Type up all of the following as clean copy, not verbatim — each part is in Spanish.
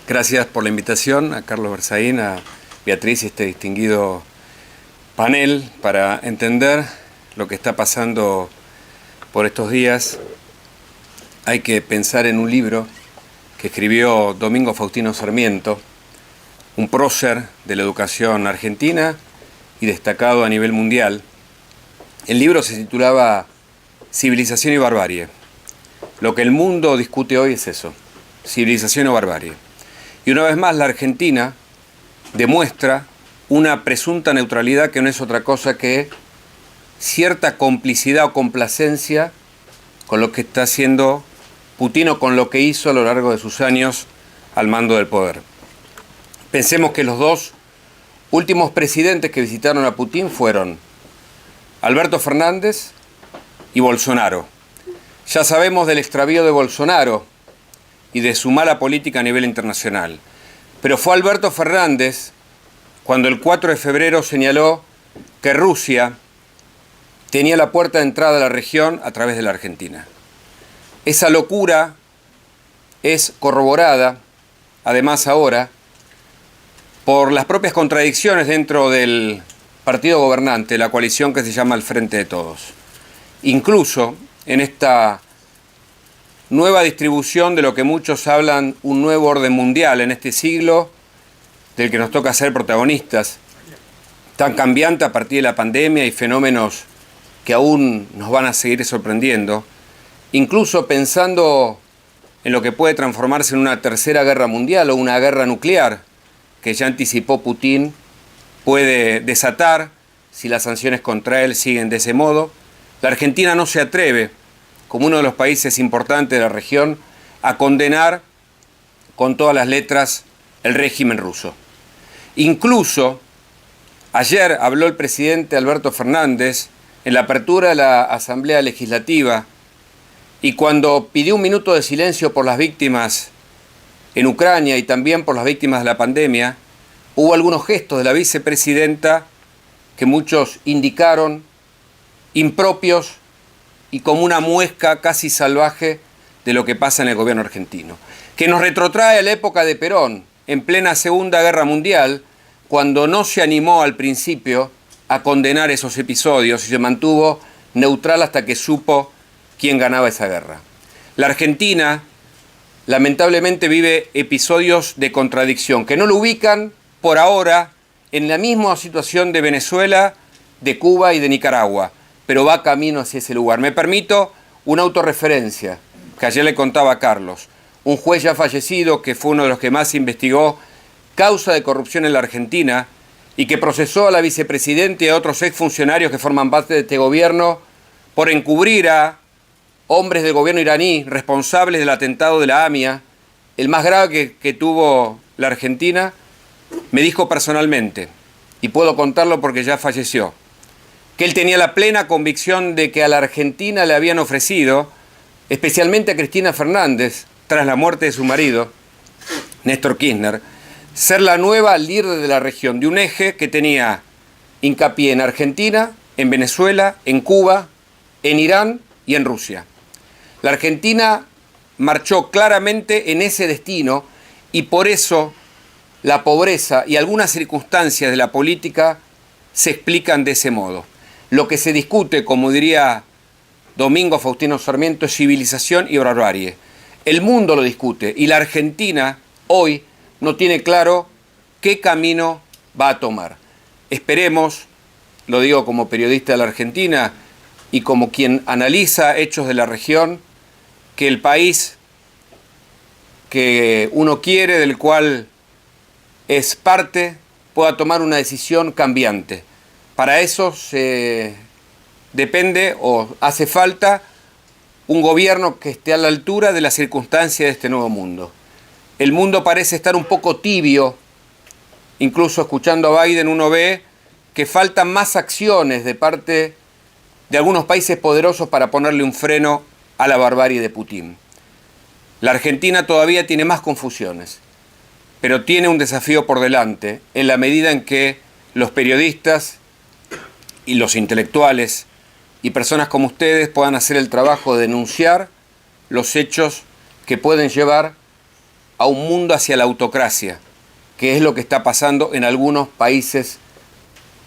Gracias por la invitación a Carlos Berzaín, a Beatriz y este distinguido panel para entender lo que está pasando por estos días. Hay que pensar en un libro que escribió Domingo Faustino Sarmiento, un prócer de la educación argentina y destacado a nivel mundial. El libro se titulaba Civilización y barbarie. Lo que el mundo discute hoy es eso, civilización o barbarie. Y una vez más la Argentina demuestra una presunta neutralidad que no es otra cosa que cierta complicidad o complacencia con lo que está haciendo Putin o con lo que hizo a lo largo de sus años al mando del poder. Pensemos que los dos últimos presidentes que visitaron a Putin fueron Alberto Fernández y Bolsonaro. Ya sabemos del extravío de Bolsonaro y de su mala política a nivel internacional. Pero fue Alberto Fernández cuando el 4 de febrero señaló que Rusia tenía la puerta de entrada a la región a través de la Argentina. Esa locura es corroborada, además ahora, por las propias contradicciones dentro del partido gobernante, la coalición que se llama el Frente de Todos. Incluso en esta nueva distribución de lo que muchos hablan un nuevo orden mundial en este siglo del que nos toca ser protagonistas, tan cambiante a partir de la pandemia y fenómenos que aún nos van a seguir sorprendiendo, incluso pensando en lo que puede transformarse en una tercera guerra mundial o una guerra nuclear, que ya anticipó Putin, puede desatar si las sanciones contra él siguen de ese modo. La Argentina no se atreve, como uno de los países importantes de la región, a condenar con todas las letras el régimen ruso. Incluso ayer habló el presidente Alberto Fernández en la apertura de la Asamblea Legislativa y cuando pidió un minuto de silencio por las víctimas en Ucrania y también por las víctimas de la pandemia, hubo algunos gestos de la vicepresidenta que muchos indicaron impropios y como una muesca casi salvaje de lo que pasa en el gobierno argentino, que nos retrotrae a la época de Perón, en plena Segunda Guerra Mundial, cuando no se animó al principio a condenar esos episodios y se mantuvo neutral hasta que supo quién ganaba esa guerra. La Argentina, lamentablemente, vive episodios de contradicción que no lo ubican, por ahora, en la misma situación de Venezuela, de Cuba y de Nicaragua, pero va camino hacia ese lugar. Me permito una autorreferencia que ayer le contaba a Carlos, un juez ya fallecido que fue uno de los que más investigó causa de corrupción en la Argentina y que procesó a la vicepresidenta y a otros exfuncionarios que forman parte de este gobierno por encubrir a hombres del gobierno iraní responsables del atentado de la AMIA, el más grave que tuvo la Argentina. Me dijo personalmente, y puedo contarlo porque ya falleció, que él tenía la plena convicción de que a la Argentina le habían ofrecido, especialmente a Cristina Fernández, tras la muerte de su marido, Néstor Kirchner, ser la nueva líder de la región, de un eje que tenía hincapié en Argentina, en Venezuela, en Cuba, en Irán y en Rusia. La Argentina marchó claramente en ese destino y por eso la pobreza y algunas circunstancias de la política se explican de ese modo. Lo que se discute, como diría Domingo Faustino Sarmiento, es civilización y barbarie. El mundo lo discute y la Argentina hoy no tiene claro qué camino va a tomar. Esperemos, lo digo como periodista de la Argentina y como quien analiza hechos de la región, que el país que uno quiere, del cual es parte, pueda tomar una decisión cambiante. Para eso se depende o hace falta un gobierno que esté a la altura de las circunstancias de este nuevo mundo. El mundo parece estar un poco tibio, incluso escuchando a Biden uno ve que faltan más acciones de parte de algunos países poderosos para ponerle un freno a la barbarie de Putin. La Argentina todavía tiene más confusiones, pero tiene un desafío por delante en la medida en que los periodistas y los intelectuales y personas como ustedes puedan hacer el trabajo de denunciar los hechos que pueden llevar a un mundo hacia la autocracia, que es lo que está pasando en algunos países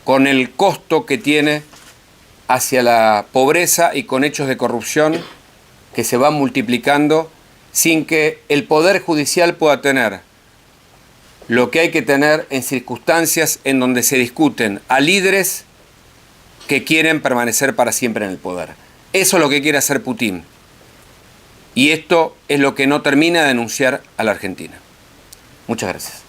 con el costo que tiene hacia la pobreza y con hechos de corrupción que se van multiplicando sin que el Poder Judicial pueda tener lo que hay que tener en circunstancias en donde se discuten a líderes que quieren permanecer para siempre en el poder. Eso es lo que quiere hacer Putin. Y esto es lo que no termina de denunciar a la Argentina. Muchas gracias.